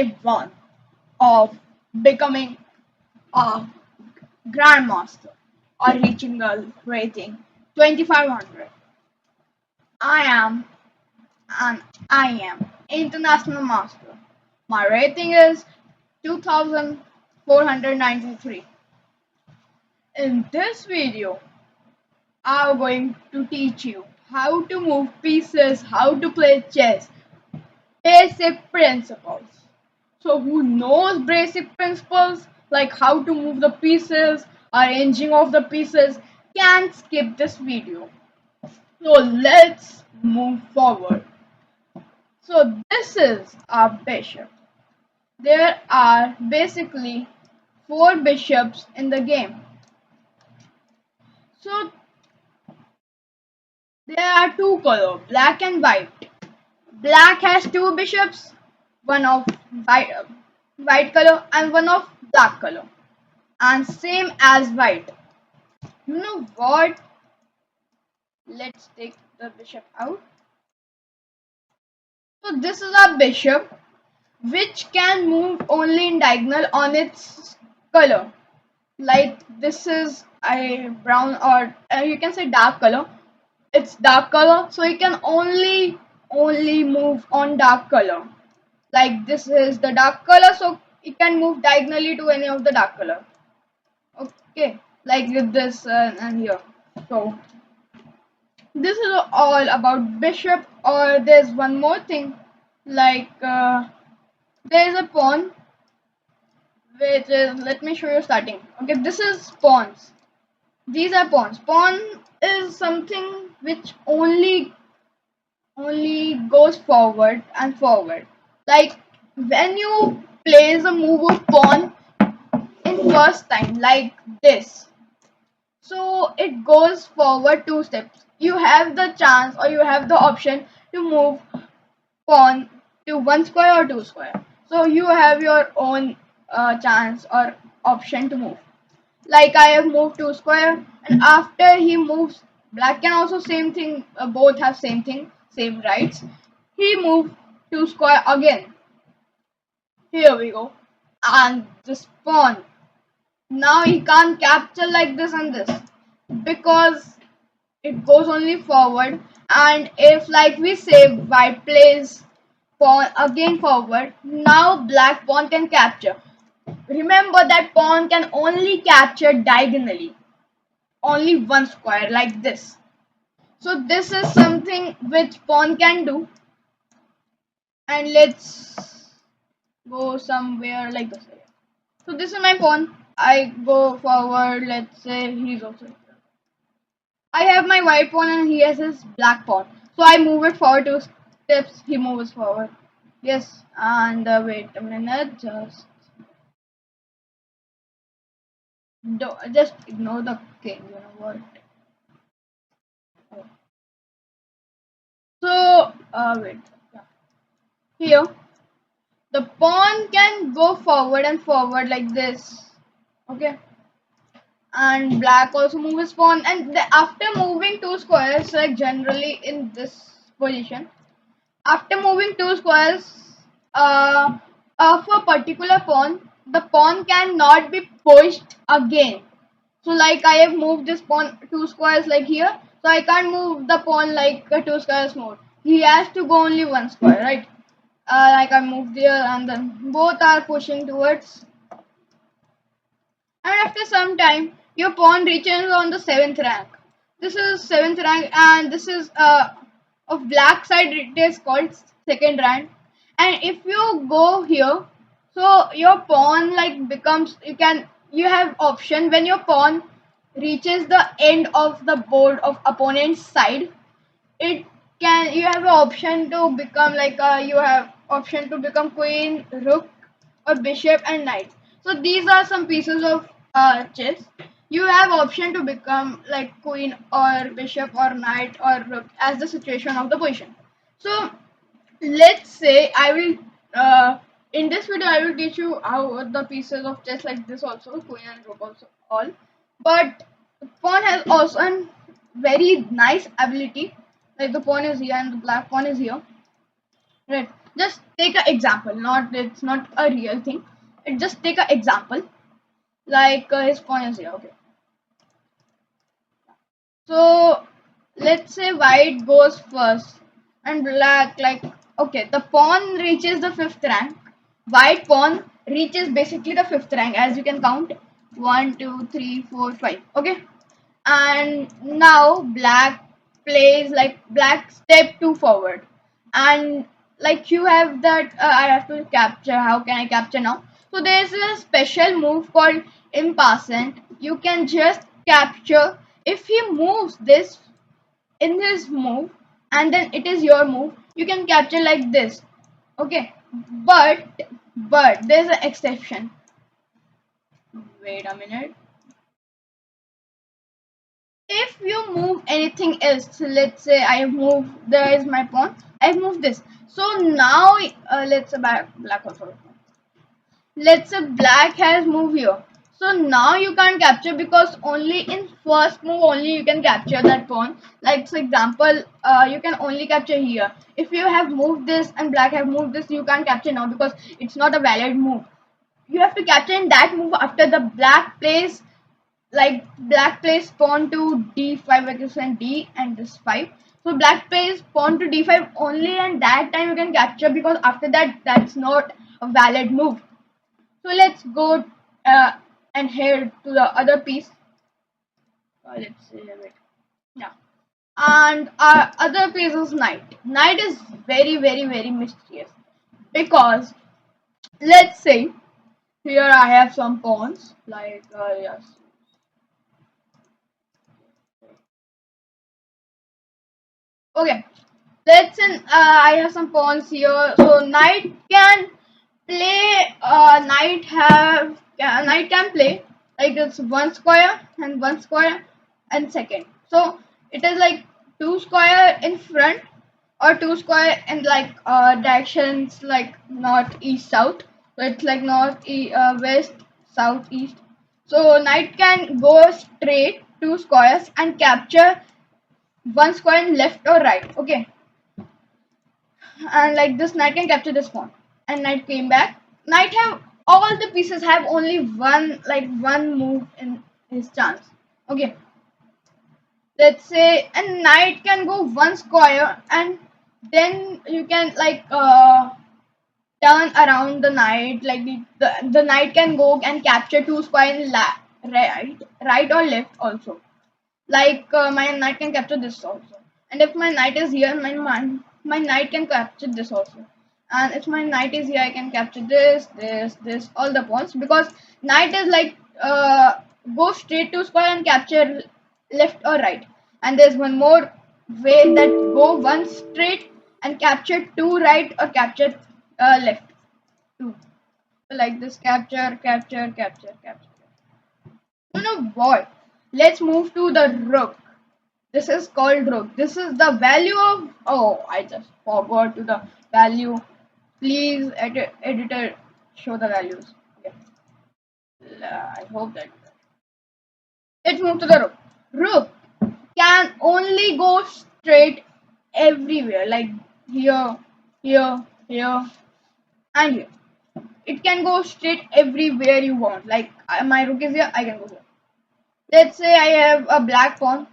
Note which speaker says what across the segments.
Speaker 1: day one of becoming a grandmaster or reaching a rating 2500. I am and I am international master. My rating is 2493. In this video, I'm going to teach you how to move pieces, how to play chess, basic principles. So who knows basic principles like how to move the pieces, arranging of the pieces, can skip this video. So let's move forward. So this is our bishop. There are basically four bishops in the game. So there are two colors, black and white. Black has two bishops, one of white color and one of black color, and same as white. You know what? Let's take the bishop out. So this is a bishop which can move only in diagonal on its color. Like this is a brown or you can say dark color. It's dark color, so you can only move on dark color. Like this is the dark color, so it can move diagonally to any of the dark color. Okay, like with this and here. So this is all about bishop. Or there's one more thing, like there is a pawn, which is, let me show you starting. Okay, this is pawns. These are pawns. Pawn is something which only goes forward and forward. Like when you place a move of pawn in first time, like this, so it goes forward two steps. You have the chance or you have the option to move pawn to one square or two square. So you have your own chance or option to move. Like I have moved two square, and after he moves, black can also same thing. Both have same thing, same rights. He moved two square again. Here we go, and this pawn. Now he can't capture like this and this because it goes only forward. And if, like we say, white plays pawn again forward, now black pawn can capture. Remember that pawn can only capture diagonally, only one square like this. So this is something which pawn can do. And let's go somewhere like this. So this is my pawn. I go forward. Let's say he's also here. I have my white pawn and he has his black pawn. So I move it forward two steps. He moves forward. Yes. And wait a minute. Just ignore the king. You know what? So wait. Yeah. Here the pawn can go forward and forward like this. Okay. And black also moves his pawn, and after moving two squares, like generally in this position, after moving two squares of a particular pawn, the pawn cannot be pushed again. So like I have moved this pawn two squares like here, so I can't move the pawn like two squares more. He has to go only one square, right? Like I moved there, and then both are pushing towards. And after some time, your pawn reaches on the 7th rank. This is 7th rank, and this is of black side. It is called second rank. And if you go here, so your pawn like becomes, you have option when your pawn reaches the end of the board of opponent's side. It can, you have an option to become like you have option to become queen, rook, or bishop and knight. So these are some pieces of chess. You have option to become like queen or bishop or knight or rook as the situation of the position. So let's say I will in this video I will teach you how the pieces of chess like this also, queen and rook also all. But pawn has also a very nice ability, like the pawn is here and the black pawn is here, right? just take an example. Not it's not a real thing. It just take an example. Like his pawn is here. Okay. So let's say white goes first and black like okay. The pawn reaches the fifth rank. White pawn reaches basically the fifth rank as you can count. One, two, three, four, five. Okay. And now black plays like black step two forward, and like you have that I have to capture. How can I capture now? So there's a special move called impassant. You can just capture if he moves this in his move, and then it is your move. You can capture like this. Okay, but there's an exception. Wait a minute. If you move anything else, so let's say I have moved, there is my pawn, I've moved this. So now let's say black also. Let's say black has moved here. So now you can't capture because only in first move only you can capture that pawn. Like for example, you can only capture here. If you have moved this and black have moved this, you can't capture now because it's not a valid move. You have to capture in that move after the black plays like black plays pawn to d5 like you said d and this 5. So black plays pawn to d5 only, and that time you can capture because after that that's not a valid move. So let's go uh, and head to the other piece. Let's see a bit. Yeah. And our other piece is knight. Knight is very very very mysterious because let's say here I have some pawns like yes. Okay, let's in. I have some pawns here. So knight can play. Knight can play like it's one square and one square and second. So it is like two square in front or two square in like directions like north, east, south. So it's like west, south, east. So knight can go straight two squares and capture one square in left or right. Okay, and like this knight can capture this pawn, and knight came back. Knight have all the pieces have only one move in his chance. Okay, let's say and knight can go one square, and then you can turn around the knight like the knight can go and capture two square in right or left also. Like my knight can capture this also, and if my knight is here, my knight can capture this also, and if my knight is here, I can capture this, all the pawns because knight is like go straight to square and capture left or right, and there's one more way that go one straight and capture two right or capture left two. So like this capture. You know what? Let's move to the rook. This is called rook. This is the value of. Oh, I just forgot to the value. Please, editor, show the values. Okay. I hope that. Let's move to the rook. Rook can only go straight everywhere, like here, here, and here. It can go straight everywhere you want. Like my rook is here, I can go here. Let's say I have a black pawn.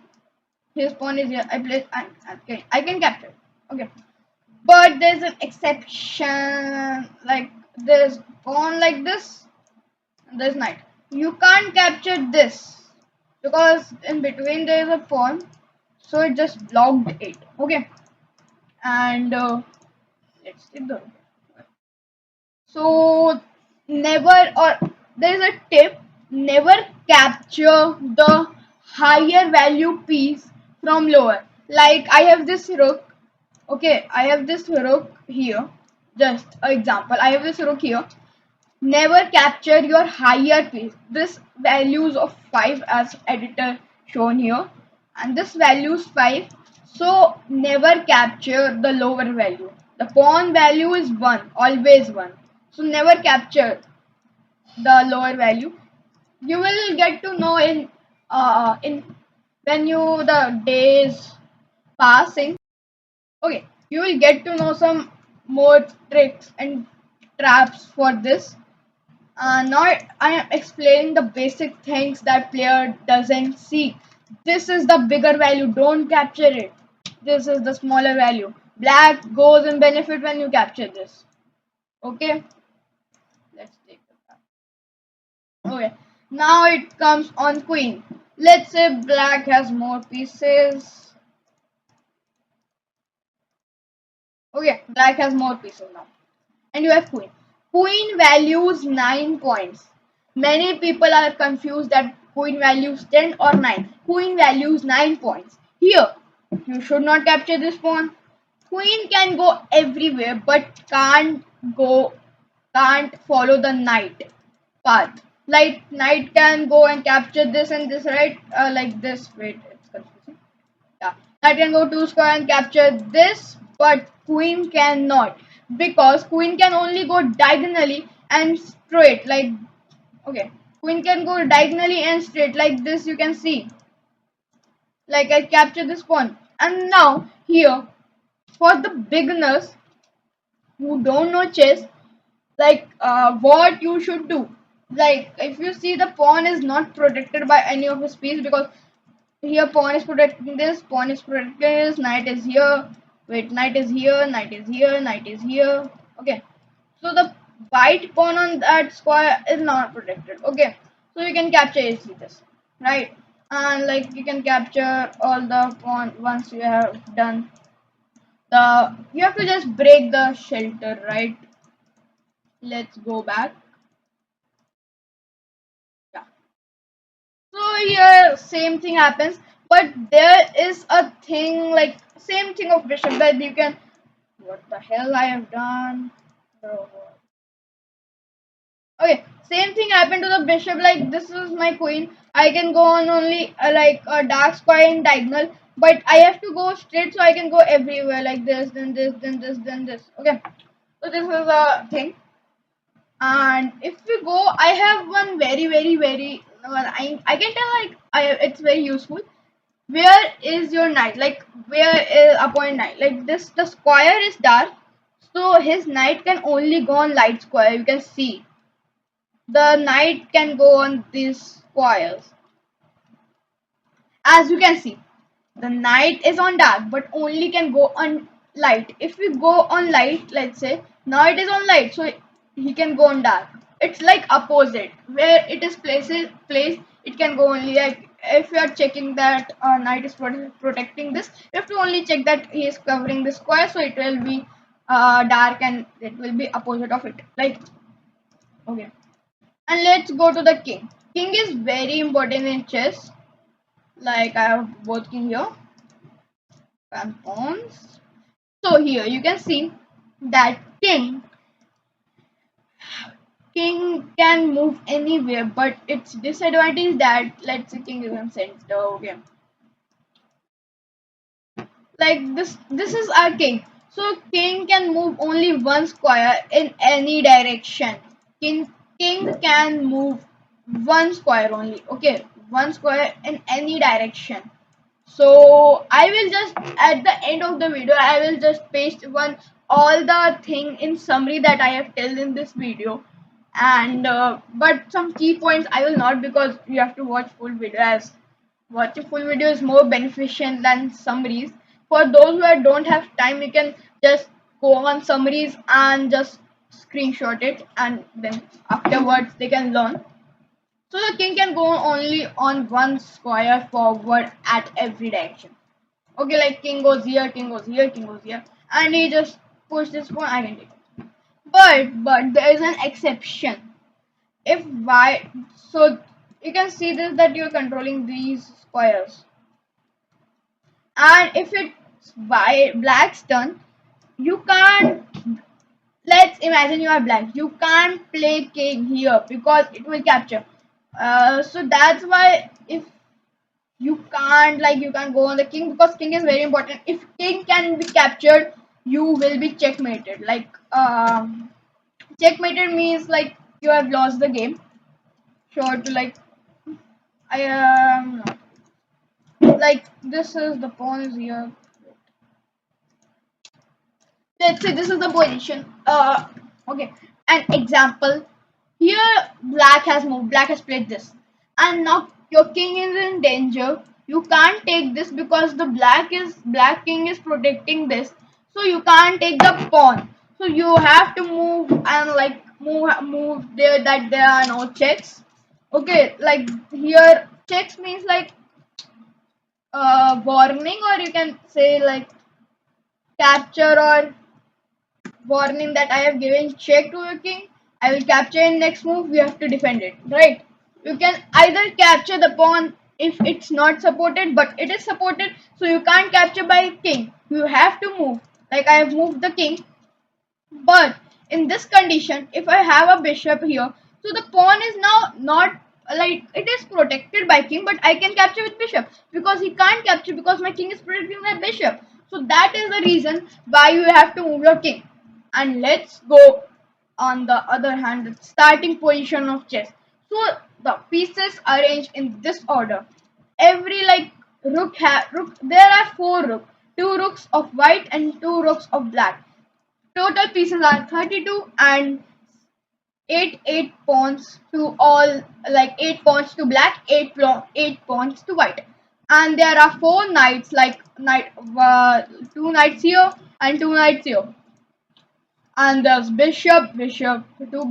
Speaker 1: His pawn is here. I place and okay, I can capture it. Okay, but there's an exception. Like there's pawn like this. And there's knight. You can't capture this because in between there is a pawn, so it just blocked it. Okay, and let's take the. So never or there is a tip. Never capture the higher value piece from lower. Like I have this rook. Okay, I have this rook here. Just an example. I have this rook here. Never capture your higher piece. This values of 5 as editor shown here. And this values 5. So never capture the lower value. The pawn value is 1. Always 1. So never capture the lower value. You will get to know in when you the days passing. Okay, you will get to know some more tricks and traps for this. Now I am explaining the basic things that player doesn't see. This is the bigger value. Don't capture it. This is the smaller value. Black goes in benefit when you capture this. Okay. Let's take it back. Okay. Now it comes on queen. Let's say black has more pieces. Okay, black has more pieces now. And you have queen. Queen values 9 points. Many people are confused that queen values 10 or 9. Queen values 9 points. Here, you should not capture this pawn. Queen can go everywhere but can't follow the knight path. Like knight can go and capture this and this, right? Like this. Wait, it's confusing. Yeah, knight can go to square and capture this, but queen cannot because queen can only go diagonally and straight. Like okay, queen can go diagonally and straight like this. You can see. Like I capture this pawn, and now here for the beginners who don't know chess, like what you should do. Like if you see the pawn is not protected by any of his piece because here pawn is protecting this, pawn is protecting this, knight is here, wait, knight is here, knight is here, knight is here. Okay, so the white pawn on that square is not protected. Okay, so you can capture easily this, right? And like you can capture all the pawn once you have done the, you have to just break the shelter, right? Let's go back. Yeah, so here same thing happens, but there is a thing like same thing of bishop that you can, what the hell I have done. Oh, okay, same thing happened to the bishop. Like this is my queen. I can go on only like a dark square in diagonal, but I have to go straight so I can go everywhere like this, then this, then this, then this. Okay, so this is a thing. And if we go, I have one very well, I can tell like it's very useful. Where is your knight? Like where is a point knight? Like this, the square is dark, so his knight can only go on light square. You can see the knight can go on these squares. As you can see, the knight is on dark but only can go on light. If we go on light, let's say now it is on light, so he can go on dark. It's like opposite. Where it is placed, it can go only like if you are checking that knight is protecting this, you have to only check that he is covering the square, so it will be dark and it will be opposite of it. Like okay, and let's go to the king. King is very important in chess. Like I have both king here and pawns. So here you can see that king can move anywhere, but its disadvantage that let's say king is in center. Okay, like this is our king. So king can move only one square in any direction. King can move one square only. Okay, one square in any direction. So I will just at the end of the video I will just paste one all the thing in summary that I have told in this video, and but some key points I will not because you have to watch full video, as watching full video is more beneficial than summaries. For those who don't have time, you can just go on summaries and just screenshot it, and then afterwards they can learn. So the king can go only on one square forward at every direction. Okay, like king goes here, king goes here, king goes here, and he just push this one. I can take it. But there is an exception. If white, so you can see this that you are controlling these squares, and if it's white black's turn, you can't. Let's imagine you are black. You can't play king here because it will capture. So that's why if you can't, like you can go on the king because king is very important. If king can be captured, you will be checkmated. Like checkmated means like you have lost the game. Sure to like I like this is the pawn is here. let's say this is the position. Okay, an example. Here, black has moved. Black has played this, and now your king is in danger. You can't take this because the black king is protecting this, so you can't take the pawn. So you have to move and like move there that there are no checks. Okay, like here checks means like warning, or you can say like capture or warning that I have given check to your king. I will capture in next move. We have to defend it, right? You can either capture the pawn if it's not supported, but it is supported, so you can't capture by king. You have to move. Like I have moved the king, but in this condition, if I have a bishop here, so the pawn is now not like it is protected by king, but I can capture with bishop because he can't capture because my king is protecting my bishop. So that is the reason why you have to move your king. And let's go on the other hand, the starting position of chess. So the pieces arranged in this order. Every like rook. There are four rooks, two rooks of white and two rooks of black. Total pieces are 32 and 8 pawns to all, like 8 pawns to black, 8 pawns to white. And there are 4 knights, like 2 knights here and 2 knights here. And there's two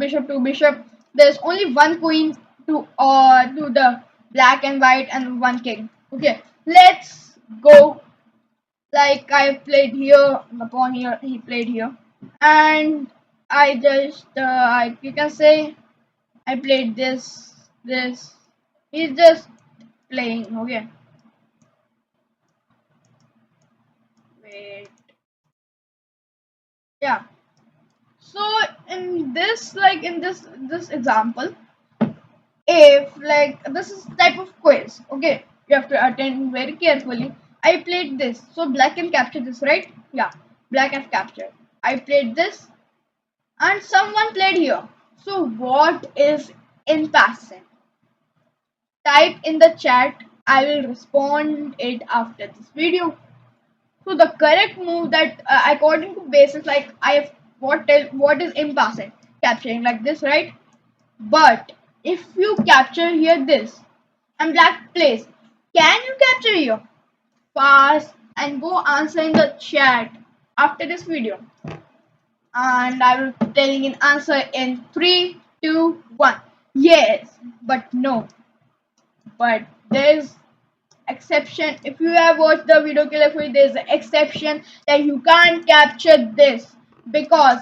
Speaker 1: bishop. There's only one queen to the black and white and one king. Okay, let's go. Like I played here, the pawn here, he played here, and I just you can say I played this. He's just playing. Okay, wait, yeah. So in this this example, if like this is type of quiz, okay, you have to attend very carefully. I played this, so black can capture this, right? Yeah, black has captured. I played this, and someone played here. So what is in passing? Type in the chat. I will respond it after this video. So the correct move that according to basis, like I have what is impassing, capturing like this, right? But if you capture here this and black plays, can you capture here? Fast and go answer in the chat after this video, and I will telling an answer in 3, 2, 1. Yes, but no. But there's exception. If you have watched the video carefully, there's an exception that you can't capture this because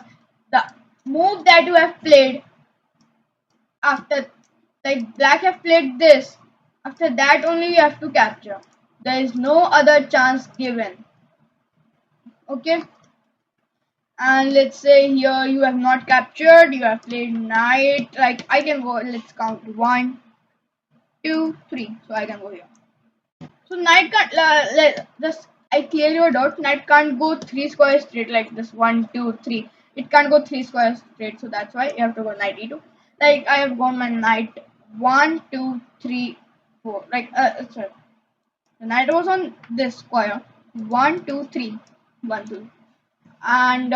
Speaker 1: the move that you have played after, like black have played this, after that only you have to capture. There is no other chance given. Okay, and let's say here you have not captured, you have played knight. Like I can go, let's count 1, 2, 3, so I can go here. So knight can't just I clear your doubt. Knight can't go 3 squares straight like this. 1, 2, 3. It can't go 3 squares straight. So that's why you have to go knight e2. Like I have gone my knight 1, 2, 3, 4. Like sorry, the knight was on this square. 1, 2, 3, 1, 2, and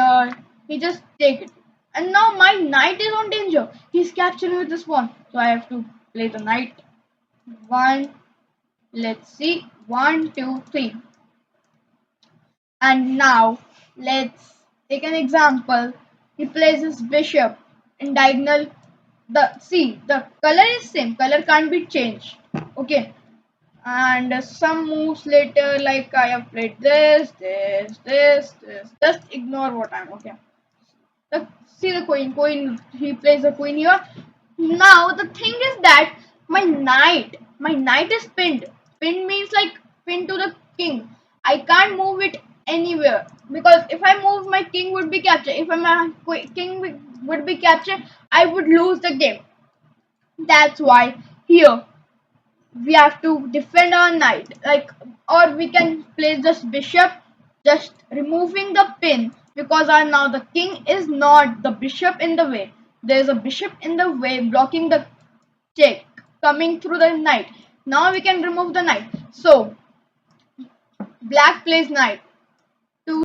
Speaker 1: he just take it. And now my knight is on danger. He's capturing with this pawn. So I have to play the knight. One. Let's see. 1, 2, 3. And now let's take an example. He plays his bishop in diagonal. The color is same. Color can't be changed. Okay. And some moves later, like I have played this. Just ignore what I'm okay. See the queen. He plays the queen here. Now the thing is that my knight is pinned. Pinned means like pinned to the king. I can't move it anywhere because if I move, my king would be captured. If my would be captured, I would lose the game. That's why here we have to defend our knight, like, or we can place this bishop, just removing the pin because our now the king is not the bishop in the way. There's a bishop in the way blocking the check coming through the knight. Now we can remove the knight. So black plays knight. Two.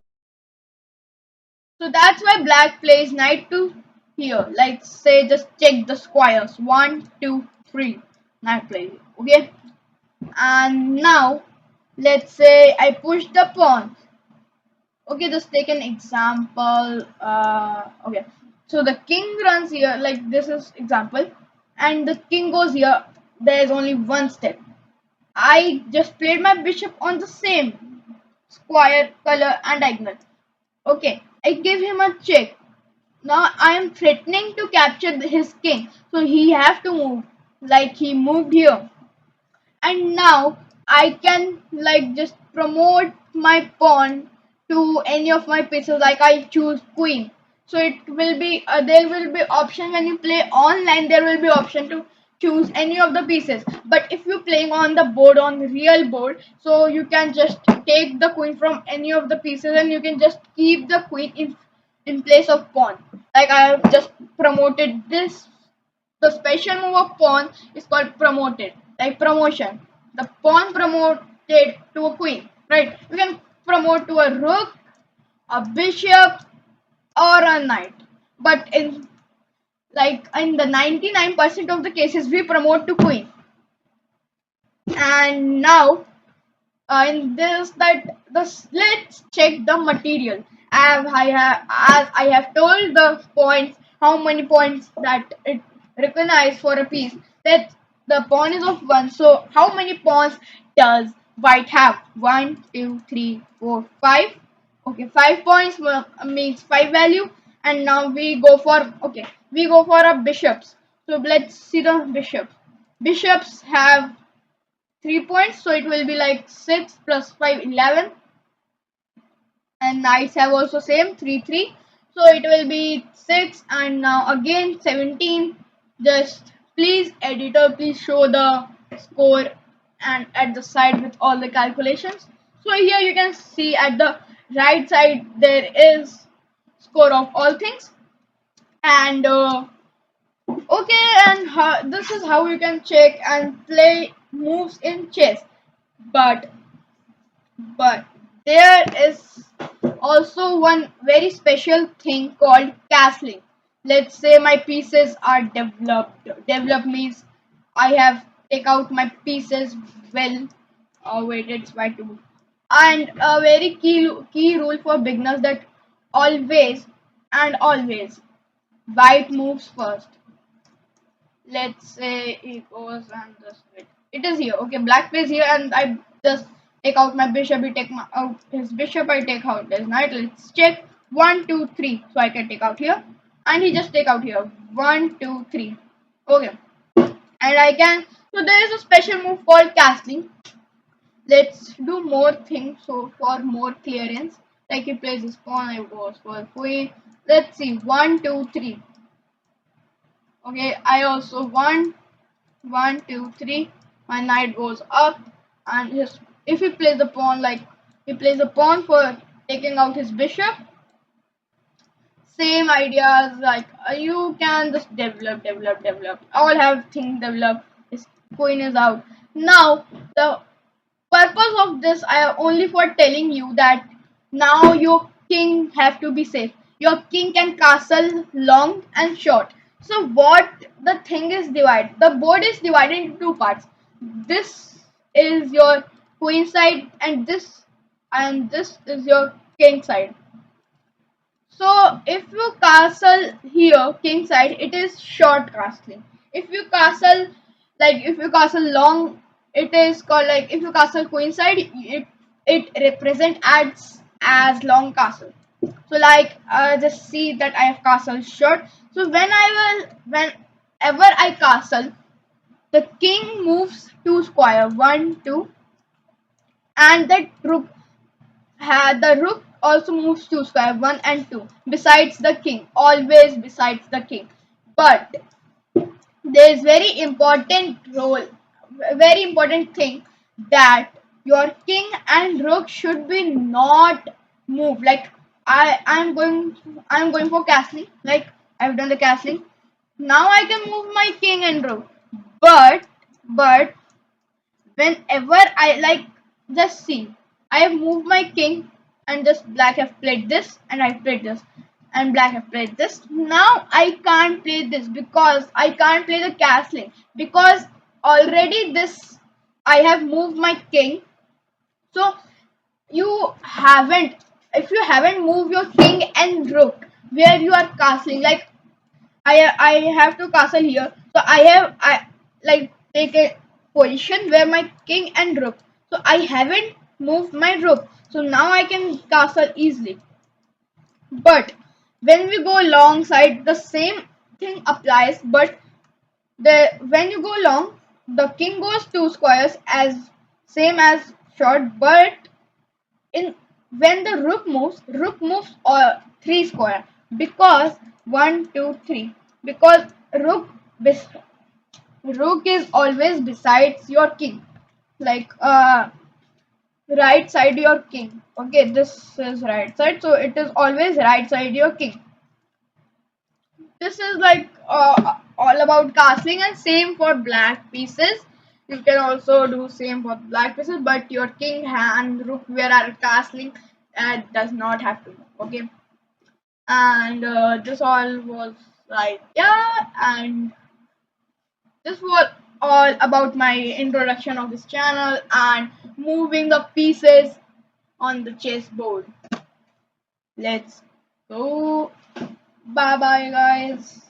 Speaker 1: So So that's why black plays knight to here. Like say just check the squares. 1, 2, 3. Knight plays. Okay. And now let's say I push the pawn. Okay, just take an example. Okay, so the king runs here, like this is example, and the king goes here. There is only one step. I just played my bishop on the same square, color, and diagonal. Okay, I give him a check. Now I am threatening to capture his king, so he have to move. Like he moved here, and now I can like just promote my pawn to any of my pieces. Like I choose queen, so it will be there will be option when you play online. There will be option to choose any of the pieces. But if you're playing on the board, on the real board, so you can just take the queen from any of the pieces, and you can just keep the queen in place of pawn. Like I have just promoted this. The special move of pawn is called promoted, like promotion. The pawn promoted to a queen, right? You can promote to a rook, a bishop, or a knight. But in the 99% of the cases, we promote to queen. And now in this that this let's check the material. As I have told the points, how many points that it recognize for a piece, that the pawn is of one. So how many pawns does white have? One, two, three, four, five. Okay, 5 points means five value. And now we go for a bishops. So let's see the bishop. Bishops have 3 points, so it will be like 6 plus 5, 11. And knights have also same 3, 3. So it will be 6, and now again 17. Just please, editor, please show the score and at the side with all the calculations. So here you can see at the right side there is score of all things. And okay, and this is how you can check and play moves in chess. But But there is also one very special thing called castling. Let's say my pieces are developed. Developed means I have take out my pieces well. Wait, it's by two. And a very key rule for beginners that always white moves first. Let's say it goes and just wait. It is here. Okay, black plays here, and I just take out my bishop. He take out his bishop. I take out his knight. Let's check. 1, 2, 3. So I can take out here, and he just take out here. 1, 2, 3. Okay, and I can. So there is a special move called castling. Let's do more things. So for more clearance, like he plays his pawn, I goes for queen. Let's see. 1, 2, 3. Okay, I also 1, 2, 3. My knight goes up, and his if he plays the pawn, like he plays a pawn for taking out his bishop. Same ideas, like you can just develop. All have things develop. His queen is out. Now the purpose of this I am only for telling you that now your king have to be safe. Your king can castle long and short. So what the thing is divided. The board is divided into two parts. This is your queen side, and this is your king side. So if you castle here king side, it is short castling. If you castle long, it is called, like if you castle queen side, it represent as long castle. So like just see that I have castle short. So whenever I castle, the king moves two square, 1, 2, and the rook also moves two square, 1 and 2, besides the king, always besides the king. But there is very important thing, that your king and rook should be not move. Like I'm going for castling. Like I've done the castling. Now I can move my king and rook. But whenever I like, just see, I have moved my king, and just black have played this and I played this. and black have played this. Now I can't play this because I can't play the castling because already this I have moved my king. So you haven't, if you haven't moved your king and rook where you are castling, like I have to castle here, so I like take a position where my king and rook. So I haven't moved my rook, so now I can castle easily. But when we go long side, the same thing applies. But the when you go long, the king goes two squares as same as short. But in when the rook moves three square because one, two, three. Because rook rook is always besides your king, like right side your king. Okay, this is right side, so it is always right side your king. This is like all about castling, and same for black pieces. You can also do same for black pieces, but your king and rook where are castling does not have to move. Okay, and this all was like, yeah, and this was all about my introduction of this channel and moving the pieces on the chessboard. Let's go. Bye bye, guys.